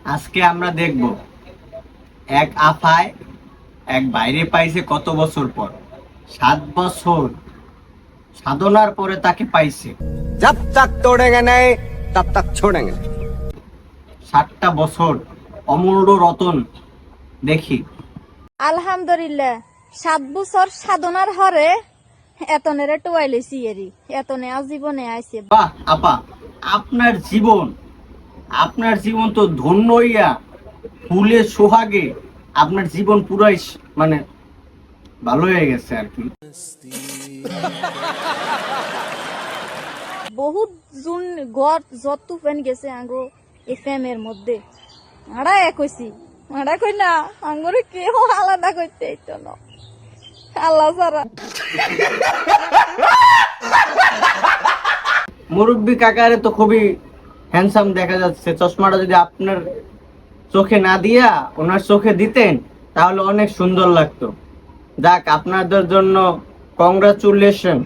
আজকে আমরা দেখব এক আফায় এক বাইরে পাইছে কত বছর পর। 7 বছর সাধনার পরে তাকে পাইছে। जब तक तोड़ेंगे नहीं तब तक छोड़ेंगे नहीं। 7টা বছর অমূল্য রতন। দেখি আলহামদুলিল্লাহ 7 বছর সাধনার হরে এতনেরে টুয়াইলেছি এরি এতনে আজীবনে আইছে। বাহ আপা, আপনার জীবন তো ধন্য হইয়া ফুলে সোহাগে আপনার জীবন পুরাই মানে ভালো হয়ে গেছে আর কি। বহুত জুন ঘর যত ফেন গেছে আঙ্গো এফএম এর মধ্যে আড়া কইছি আড়া কই না আঙ্গরে কেউ আলাদা করতে হইতো না আল্লাহ সারা। মুরব্বী কাকারে তো খুবই হ্যান্ডসাম দেখা যাচ্ছে। চশমাটা যদি আপনার চোখে না দিয়া ওনার চোখে দিতেন তাহলে অনেক সুন্দর লাগতো। যাক, আপনাদের জন্য কংগ্রাচুলেশন।